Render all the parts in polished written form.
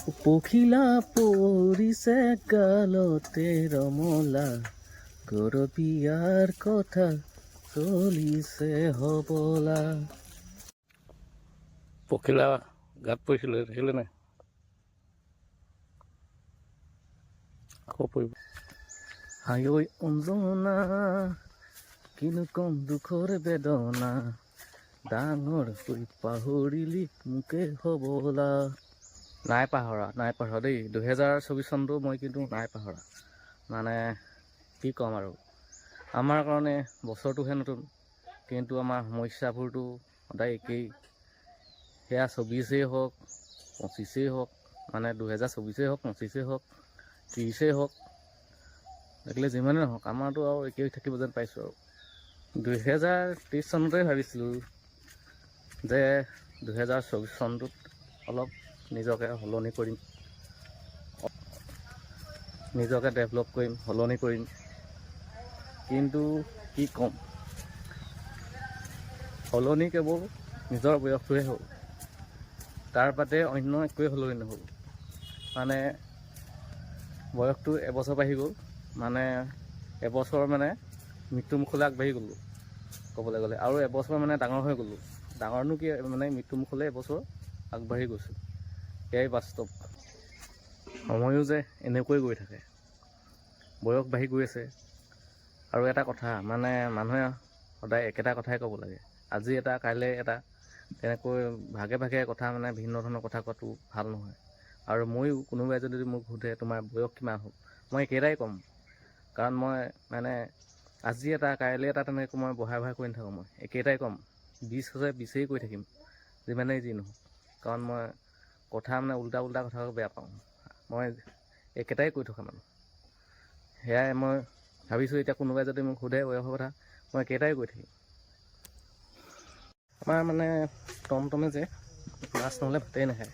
পখিলা পৰিছে গালতে ৰমলা গৰবিয়াৰ কথা চলিছে হবলা। পখিলা গাত পৰিছিলে দেখিলে নাই? আকৌ পৰিব। হায়ৈ অঞ্জনা কিনো কম দুখৰ বেদনা, ডাঙৰ হৈ পাহৰিলি মোকে হবলা। নাই পাহৰা দেই। 2024 চনটো মই কিন্তু নাই পাহৰা। মানে কি ক'ম আৰু, আমাৰ কাৰণে বছৰটোহে নতুন, কিন্তু আমাৰ সমস্যাবোৰতো সদায় একেই। সেয়া 24 হওক 25 হওক, মানে 2024 হওক 25 হওক 30 হওক, লাগিলে যিমানেই নহওক আমাৰতো আৰু একেই থাকিব যেন পাইছোঁ আৰু। 2023 চনতে ভাবিছিলোঁ যে 2024 চনটোত অলপ নিজকে সলনি কৰিম, নিজকে ডেভেলপ কৰিম, সলনি কৰিম। কিন্তু কি ক'ম, সলনি কেৱল নিজৰ বয়সটোহে হ'ল, তাৰ বাদে অন্য একোৱেই সলনি নহ'ল। মানে বয়সটো এবছৰ বাঢ়ি গ'ল, মানে এবছৰ মানে মৃত্যুমুখলৈ আগবাঢ়ি গ'লোঁ ক'বলৈ গ'লে, আৰু এবছৰ মানে ডাঙৰ হৈ গ'লোঁ। ডাঙৰনো কি মানে মৃত্যুমুখলৈ এবছৰ আগবাঢ়ি গৈছোঁ, এয়াই বাস্তৱ। সময়ো যে এনেকৈ গৈ থাকে, বয়স বাঢ়ি গৈ আছে। আৰু এটা কথা, মানে মানুহে সদায় একেটা কথাই ক'ব লাগে, আজি এটা কাইলৈ এটা, তেনেকৈ ভাগে ভাগে কথা, মানে ভিন্ন ধৰণৰ কথা কোৱাটো ভাল নহয়। আৰু ময়ো, কোনোবাই যদি মোক সোধে তোমাৰ বয়স কিমান হ'ল, মই একেটাই ক'ম। কাৰণ মই মানে আজি এটা কাইলৈ এটা তেনেকৈ মই বঢ়াই কৈ নাথাকোঁ। মই একেটাই ক'ম, 20 হৈছে 20ই কৈ থাকিম, যিমানেই যি নহওক। কাৰণ মই কথা মানে উল্টা কথা বেয়া পাওঁ। মই একেটাই কৈ থকা মানুহ, সেয়াই মই ভাবিছোঁ। এতিয়া কোনোবাই যদি মোক সোধে বয়সৰ কথা, মই একেটাই কৈ থাকিম। আমাৰ মানে টমটমে যে মাছ নহ'লে ভাতেই নাখায়।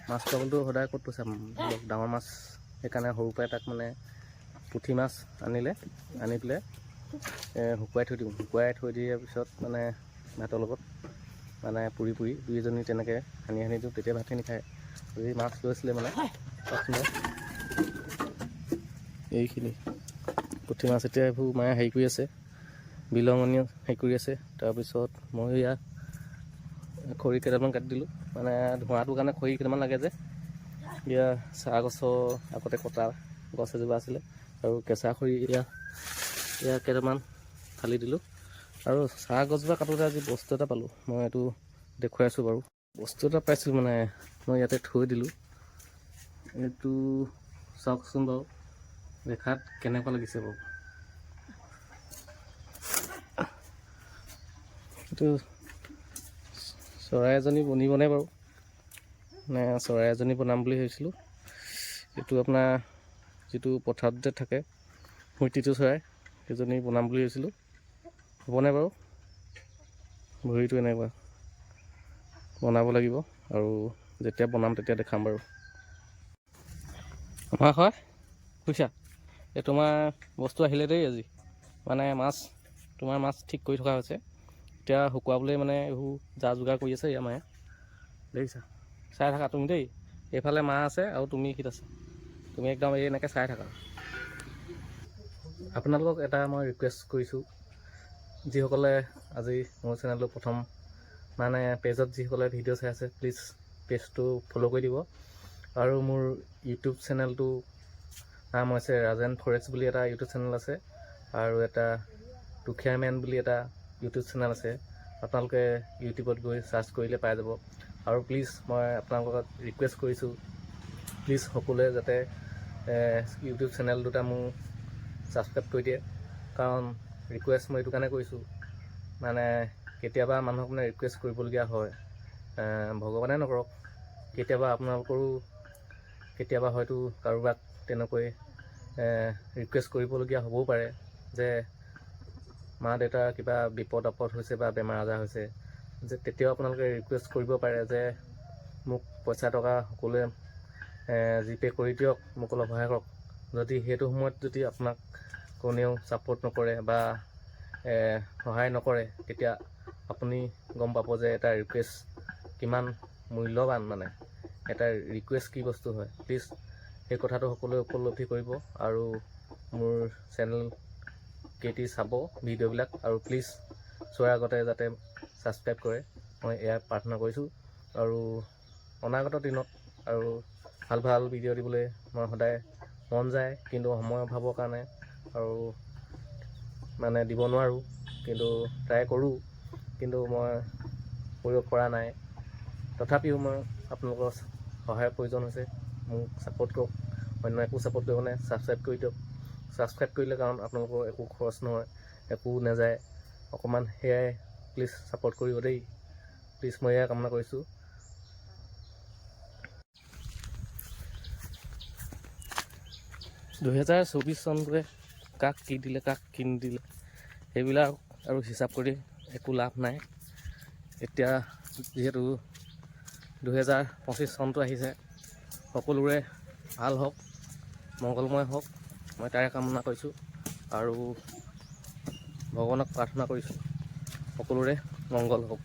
মাছ খাবলৈতো সদায় ক'ত পইচা পাম, ডাঙৰ মাছ। সেইকাৰণে সৰুৰ পৰাই তাক মানে পুঠি মাছ আনি পেলাই শুকুৱাই থৈ দিওঁ। শুকুৱাই থৈ দিয়াৰ পিছত মানে ভাতৰ লগত মানে পুৰি দুইজনী তেনেকৈ সানি দিওঁ, তেতিয়া ভাতখিনি খায়। যদি মাছ লৈছিলে মানে এইখিনি পুঠি মাছ, এতিয়া এইবোৰ মায়ে হেৰি কৰি আছে, বিলঙনিও হেৰি কৰি আছে। তাৰপিছত মই ইয়াত খৰি কেইটামান কাটি দিলোঁ, মানে ধোঁৱাটোৰ কাৰণে খৰি কেইটামান লাগে যে। এয়া চাহ গছৰ আগতে কটা গছ এজোপা আছিলে, আৰু কেঁচা খৰি এয়া কেইটামান ফালি দিলোঁ। আৰু চাহ গছজোপা কাটোতে আজি বস্তু এটা পালোঁ, মই এইটো দেখুৱাই আছোঁ বাৰু। বস্তু এটা পাইছোঁ, মানে মই ইয়াতে থৈ দিলোঁ। এইটো চাওকচোন বাৰু, দেখাত কেনেকুৱা লাগিছে বাৰু। এইটো চৰাই এজনী বনিবনে বাৰু, মানে চৰাই এজনী বনাম বুলি ভাবিছিলোঁ। এইটো আপোনাৰ যিটো পথাৰত যে থাকে মূৰ্তিটো চৰাই, সেইজনী বনাম বুলি ভাবিছিলোঁ। হ'বনে বাৰু? ভৰিটো এনেকুৱা বনাব লাগিব, আৰু যেতিয়া বনাম তেতিয়া দেখাম বাৰু। আমাৰ হয় বুজিছা, এই তোমাৰ বস্তু আহিলে দেই আজি। মানে তোমাৰ মাছ ঠিক কৰি থকা হৈছে। এতিয়া শুকুৱাবলৈ মানে এইবোৰ যা যোগাৰ কৰি আছে ইয়াৰ মায়ে, দেখিছা। চাই থাকা তুমি দেই, এইফালে মা আছে আৰু তুমি এইখিনিত আছা। তুমি একদম এনেকৈ চাই থাকা। আপোনালোকক এটা মই ৰিকুৱেষ্ট কৰিছোঁ, যিসকলে আজি মোৰ চেনেলটো প্ৰথম মানে পেজত যিসকলে ভিডিঅ' চাই আছে, প্লিজ পেজটো ফ'ল' কৰি দিব। আৰু মোৰ ইউটিউব চেনেলটো নাম হৈছে ৰাজেন ফৰেষ্ট বুলি এটা ইউটিউব চেনেল আছে, আৰু এটা দুখীয়া মেন বুলি এটা ইউটিউব চেনেল আছে। আপোনালোকে ইউটিউবত গৈ চাৰ্চ কৰিলে পাই যাব। আৰু প্লিজ মই আপোনালোকক ৰিকুৱেষ্ট কৰিছোঁ, প্লিজ সকলোৱে যাতে ইউটিউব চেনেল দুটা মোৰ ছাবস্ক্ৰাইব কৰি দিয়ে। কাৰণ ৰিকুৱেষ্ট মই এইটো কাৰণে কৰিছোঁ, মানে কেতিয়াবা মানুহক মানে ৰিকুৱেষ্ট কৰিবলগীয়া হয়, ভগৱানে নকৰক, কেতিয়াবা আপোনালোকৰো কেতিয়াবা হয়তো কাৰোবাক তেনেকৈ ৰিকুৱেষ্ট কৰিবলগীয়া হ'বও পাৰে, যে মা দেউতাৰ কিবা বিপদ আপদ হৈছে বা বেমাৰ আজাৰ হৈছে, যে তেতিয়াও আপোনালোকে ৰিকুৱেষ্ট কৰিব পাৰে যে মোক পইচা টকা সকলোৱে জিপে' কৰি দিয়ক, মোক অলপ সহায় কৰক। যদি সেইটো সময়ত যদি আপোনাক কোনেও ছাপোৰ্ট নকৰে বা সহায় নকৰে, তেতিয়া আপুনি গম পাব যে এটা ৰিকুৱেষ্ট কিমান মূল্যৱান। মানে এটা ৰিকুৱেষ্ট কি বস্তু হয়, প্লিজ সেই কথাটো সকলোৱে উপলব্ধি কৰিব আৰু মোৰ চেনেল কেটি চাব ভিডিঅ'বিলাক, আৰু প্লিজ চোৱাৰ আগতে যাতে ছাবস্ক্ৰাইব কৰে, মই এয়া প্ৰাৰ্থনা কৰিছোঁ। আৰু অনাগত দিনত আৰু ভাল ভাল ভিডিঅ' দিবলৈ মই সদায় মন যায়, কিন্তু সময়ৰ অভাৱৰ কাৰণে আৰু মানে দিব নোৱাৰোঁ, কিন্তু ট্ৰাই কৰোঁ, কিন্তু মই কৰিব পৰা নাই। তথাপিও মই আপোনালোকৰ সহায়ৰ প্ৰয়োজন হৈছে, মোক ছাপোৰ্ট কৰক। অন্য একো ছাপোৰ্ট কৰিব নাই, ছাবস্ক্ৰাইব কৰি দিয়ক। ছাবস্ক্ৰাইব কৰিলে কাৰণ আপোনালোকৰ একো খৰচ নহয়, একো নাযায়, অকণমান সেয়াই প্লিজ ছাপোৰ্ট কৰিব দেই, প্লিজ মই এয়া কামনা কৰিছোঁ। 2024 চনটোৱে কাক কি দিলে কাক কি নিদিলে সেইবিলাক আৰু হিচাপ কৰি একো লাভ নাই। এতিয়া যিহেতু 2025 চনটো আহিছে, সকলোৰে ভাল হওক, মংগলময় হওক, মই তাৰে কামনা কৰিছোঁ আৰু ভগৱানক প্ৰাৰ্থনা কৰিছোঁ সকলোৰে মংগল হওক।